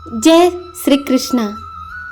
जय श्री कृष्णा।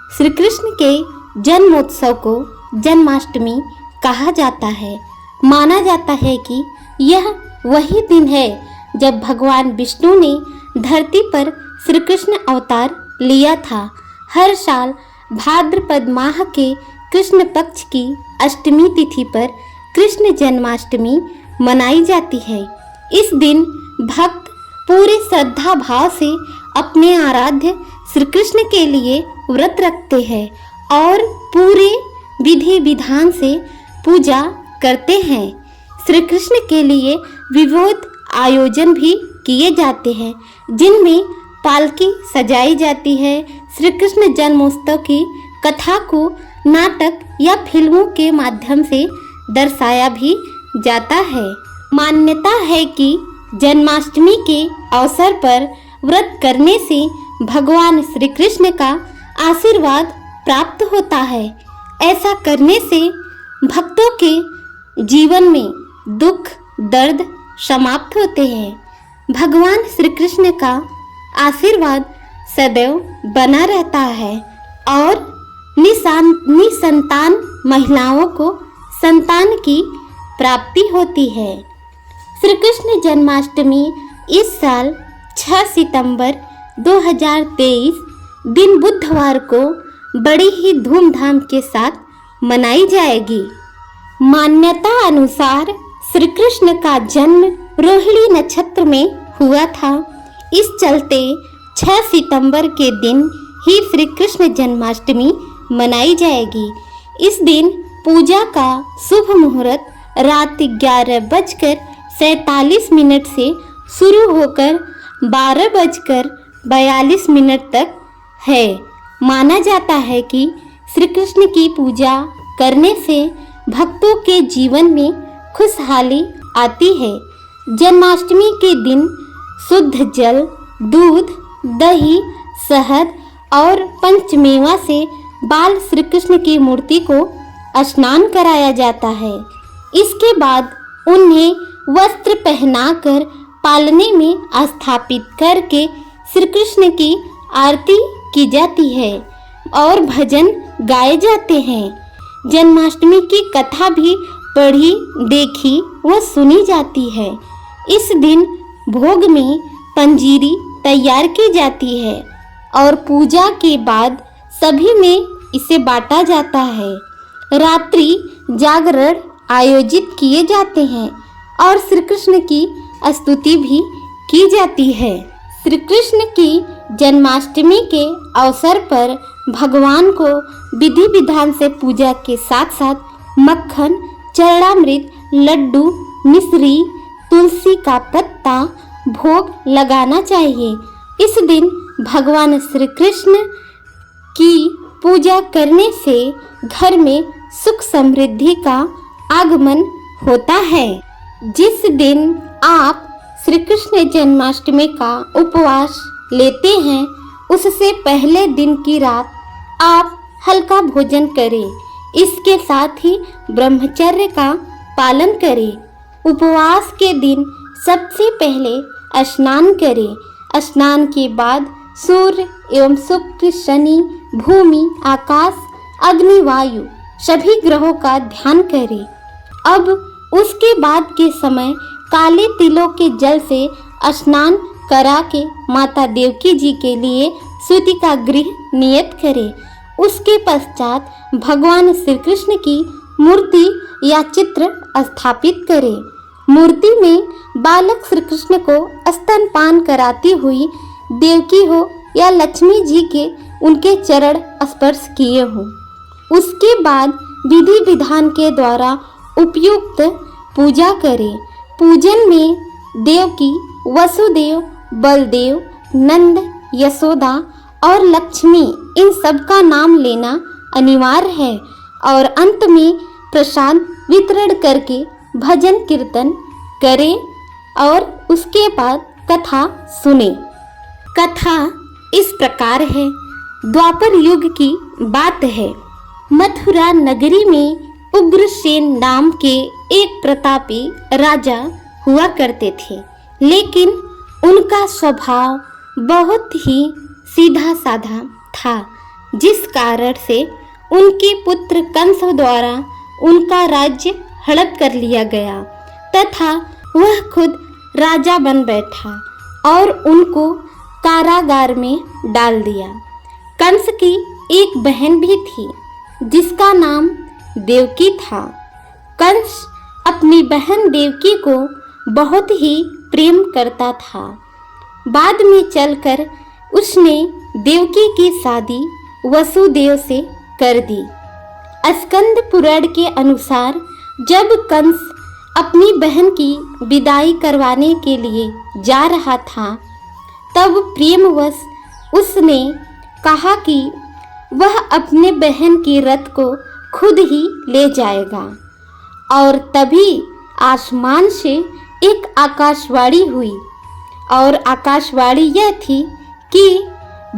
श्री कृष्ण के जन्मोत्सव को जन्माष्टमी कहा जाता है। माना जाता है कि यह वही दिन है जब भगवान विष्णु ने धरती पर श्री कृष्ण अवतार लिया था। हर साल भाद्रपद माह के कृष्ण पक्ष की अष्टमी तिथि पर कृष्ण जन्माष्टमी मनाई जाती है। इस दिन भक्त पूरे श्रद्धा भाव से अपने आराध्य श्री कृष्ण के लिए व्रत रखते हैं और पूरे विधि विधान से पूजा करते हैं। श्री कृष्ण के लिए विविध आयोजन भी किए जाते हैं, जिनमें पालकी सजाई जाती है। श्री कृष्ण जन्मोत्सव की कथा को नाटक या फिल्मों के माध्यम से दर्शाया भी जाता है। मान्यता है कि जन्माष्टमी के अवसर पर व्रत करने से भगवान श्री कृष्ण का आशीर्वाद प्राप्त होता है। ऐसा करने से भक्तों के जीवन में दुख दर्द समाप्त होते हैं। भगवान श्री कृष्ण का आशीर्वाद सदैव बना रहता है और निसंतान महिलाओं को संतान की प्राप्ति होती है। श्री कृष्ण जन्माष्टमी इस साल 6 सितंबर 2023 दिन बुधवार को बड़ी ही धूमधाम के साथ मनाई जाएगी। मान्यता अनुसार श्री कृष्ण का जन्म रोहिणी नक्षत्र में हुआ था। इस चलते 6 सितंबर के दिन ही श्री कृष्ण जन्माष्टमी मनाई जाएगी। इस दिन पूजा का शुभ मुहूर्त रात 11:47 से शुरू होकर 12:42 तक है। माना जाता है कि श्री कृष्ण की पूजा करने से भक्तों के जीवन में खुशहाली आती है। जन्माष्टमी के दिन शुद्ध जल, दूध, दही, शहद और पंचमेवा से बाल श्री कृष्ण की मूर्ति को स्नान कराया जाता है। इसके बाद उन्हें वस्त्र पहनाकर पालने में स्थापित करके श्री कृष्ण की आरती की जाती है और भजन गाए जाते हैं। जन्माष्टमी की कथा भी पढ़ी, देखी व सुनी जाती है। इस दिन भोग में पंजीरी तैयार की जाती है और पूजा के बाद सभी में इसे बांटा जाता है। रात्रि जागरण आयोजित किए जाते हैं और श्री कृष्ण की स्तुति भी की जाती है। श्री कृष्ण की जन्माष्टमी के अवसर पर भगवान को विधि विधान से पूजा के साथ साथ मक्खन, चरणामृत, लड्डू, मिश्री, तुलसी का पत्ता भोग लगाना चाहिए। इस दिन भगवान श्री कृष्ण की पूजा करने से घर में सुख समृद्धि का आगमन होता है। जिस दिन आप श्री कृष्ण जन्माष्टमी का उपवास लेते हैं, उससे पहले दिन की रात आप हल्का भोजन करें। इसके साथ ही ब्रह्मचर्य का पालन करें। उपवास के दिन सबसे पहले स्नान करें। स्नान के बाद सूर्य एवं शुक्र, शनि, भूमि, आकाश, अग्नि, वायु सभी ग्रहों का ध्यान करें। अब उसके बाद के समय काले तिलों के जल से स्नान करा के माता देवकी जी के लिए सूति का गृह नियत करें। उसके पश्चात भगवान श्री कृष्ण की मूर्ति या चित्र स्थापित करें। मूर्ति में बालक श्री कृष्ण को स्तनपान कराती हुई देवकी हो या लक्ष्मी जी के उनके चरण स्पर्श किए हों। उसके बाद विधि विधान के द्वारा उपयुक्त पूजा करें। पूजन में देवकी, वसुदेव, बलदेव, नंद, यशोदा और लक्ष्मी इन सब का नाम लेना अनिवार्य है और अंत में प्रसाद वितरण करके भजन कीर्तन करें और उसके बाद कथा सुने। कथा इस प्रकार है। द्वापर युग की बात है। मथुरा नगरी में उग्रसेन नाम के एक प्रतापी राजा हुआ करते थे, लेकिन उनका स्वभाव बहुत ही सीधा साधा था, जिस कारण से उनके पुत्र कंस द्वारा उनका राज्य हड़प कर लिया गया तथा वह खुद राजा बन बैठा और उनको कारागार में डाल दिया। कंस की एक बहन भी थी जिसका नाम देवकी था। कंस अपनी बहन देवकी को बहुत ही प्रेम करता था। बाद में चलकर उसने देवकी की शादी वसुदेव से कर दी। स्कंद पुराण के अनुसार जब कंस अपनी बहन की विदाई करवाने के लिए जा रहा था, तब प्रेमवश उसने कहा कि वह अपने बहन की रथ को खुद ही ले जाएगा। और तभी आसमान से एक आकाशवाणी हुई, और आकाशवाणी यह थी कि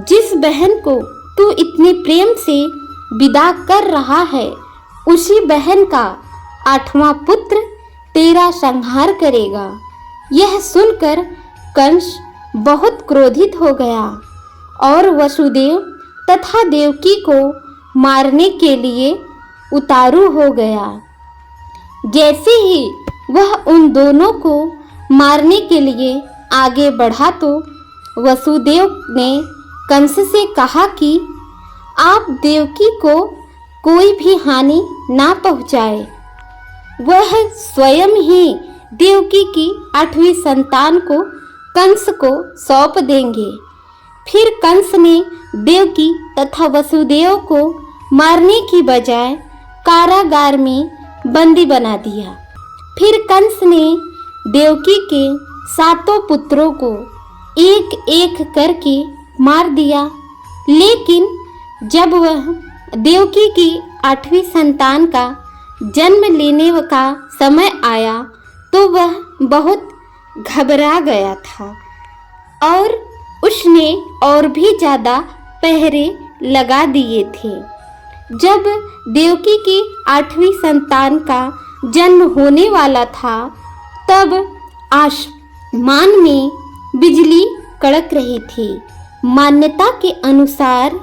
जिस बहन को तू इतने प्रेम से विदा कर रहा है, उसी बहन का 8वां पुत्र तेरा संहार करेगा। यह सुनकर कंस बहुत क्रोधित हो गया और वसुदेव तथा देवकी को मारने के लिए उतारू हो गया। जैसे ही वह उन दोनों को मारने के लिए आगे बढ़ा तो वसुदेव ने कंस से कहा कि आप देवकी को कोई भी हानि ना पहुँचाए। वह स्वयं ही देवकी की 8वीं संतान को कंस को सौंप देंगे। फिर कंस ने देवकी तथा वसुदेव को मारने की बजाय कारागार में बंदी बना दिया। फिर कंस ने देवकी के 7 पुत्रों को एक एक करके मार दिया। लेकिन जब वह देवकी की 8वीं संतान का जन्म लेने का समय आया तो वह बहुत घबरा गया था और उसने और भी ज़्यादा पहरे लगा दिए थे। जब देवकी की 8वीं संतान का जन्म होने वाला था, तब आसमान में बिजली कड़क रही थी। मान्यता के अनुसार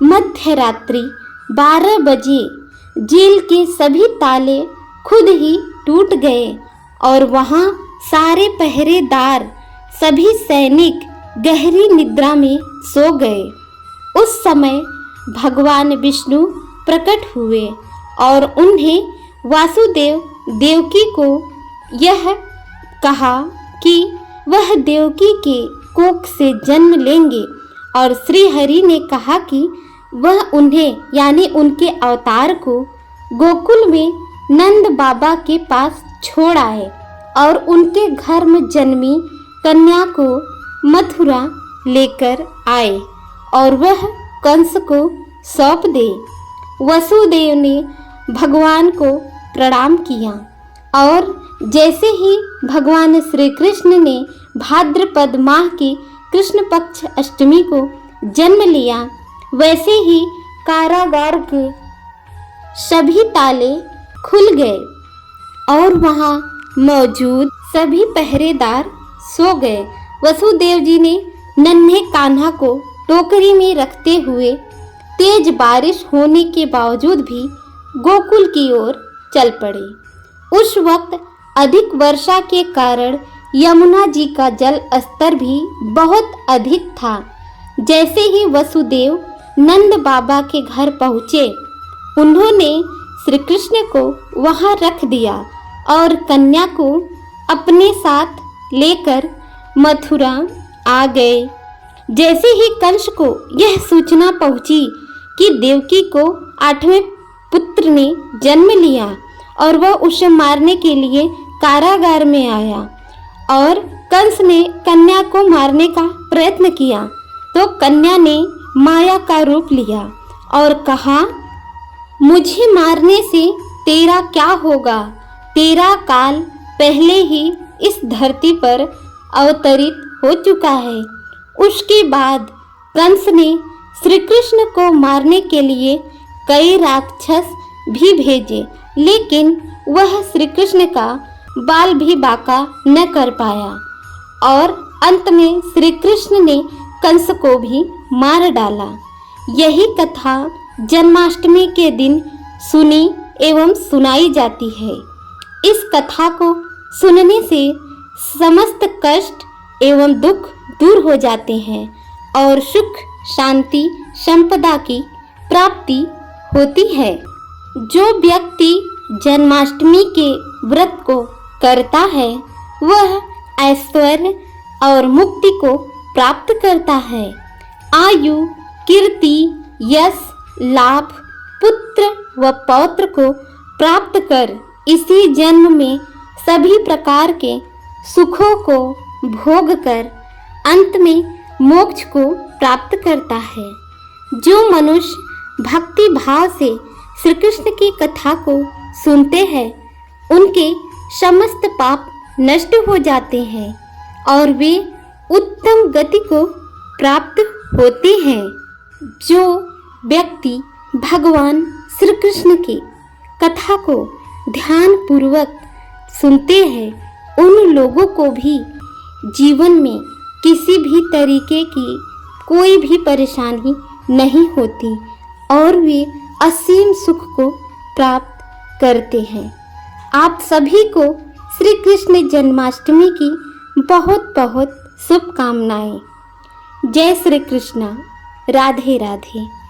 मध्य रात्रि 12 बजे जेल के सभी ताले खुद ही टूट गए और वहाँ सारे पहरेदार, सभी सैनिक गहरी निद्रा में सो गए। उस समय भगवान विष्णु प्रकट हुए और उन्हें वासुदेव देवकी को यह कहा कि वह देवकी के कोख से जन्म लेंगे, और श्री हरि ने कहा कि वह उन्हें यानी उनके अवतार को गोकुल में नंद बाबा के पास छोड़ आए और उनके घर में जन्मी कन्या को मथुरा लेकर आए और वह कंस को सौंप दे। वसुदेव ने भगवान को प्रणाम किया और जैसे ही भगवान श्री कृष्ण ने भाद्रपद माह की कृष्ण पक्ष अष्टमी को जन्म लिया, वैसे ही कारागार के सभी ताले खुल गए और वहाँ मौजूद सभी पहरेदार सो गए। वसुदेव जी ने नन्हे कान्हा को टोकरी में रखते हुए तेज बारिश होने के बावजूद भी गोकुल की ओर चल पड़े। उस वक्त अधिक वर्षा के कारण यमुना जी का जल स्तर भी बहुत अधिक था। जैसे ही वसुदेव नंद बाबा के घर पहुँचे, उन्होंने श्री कृष्ण को वहाँ रख दिया और कन्या को अपने साथ लेकर मथुरा आ गए। जैसे ही कंस को यह सूचना पहुँची कि देवकी को 8वें पुत्र ने जन्म लिया और वह उसे मारने के लिए कारागार में आया और कंस ने कन्या को मारने का प्रयत्न किया, तो कन्या ने माया का रूप लिया और कहा, मुझे मारने से तेरा क्या होगा? तेरा काल पहले ही इस धरती पर अवतरित हो चुका है। उसके बाद कंस ने श्री कृष्ण को मारने के लिए कई राक्षस भी भेजे, लेकिन वह श्री कृष्ण का बाल भी बांका न कर पाया और अंत में श्री कृष्ण ने कंस को भी मार डाला। यही कथा जन्माष्टमी के दिन सुनी एवं सुनाई जाती है। इस कथा को सुनने से समस्त कष्ट एवं दुख दूर हो जाते हैं और सुख शांति संपदा की प्राप्ति होती है। जो व्यक्ति जन्माष्टमी के व्रत को करता है वह ऐश्वर्य और मुक्ति को प्राप्त करता है। आयु, कीर्ति, यश, लाभ, पुत्र व पौत्र को प्राप्त कर इसी जन्म में सभी प्रकार के सुखों को भोग कर अंत में मोक्ष को प्राप्त करता है। जो मनुष्य भक्ति भाव से श्री कृष्ण की कथा को सुनते हैं उनके समस्त पाप नष्ट हो जाते हैं और वे उत्तम गति को प्राप्त होते हैं। जो व्यक्ति भगवान श्री कृष्ण की कथा को ध्यान पूर्वक सुनते हैं उन लोगों को भी जीवन में किसी भी तरीके की कोई भी परेशानी नहीं होती और वे असीम सुख को प्राप्त करते हैं। आप सभी को श्री कृष्ण जन्माष्टमी की बहुत बहुत शुभकामनाएं। जय श्री कृष्ण। राधे राधे।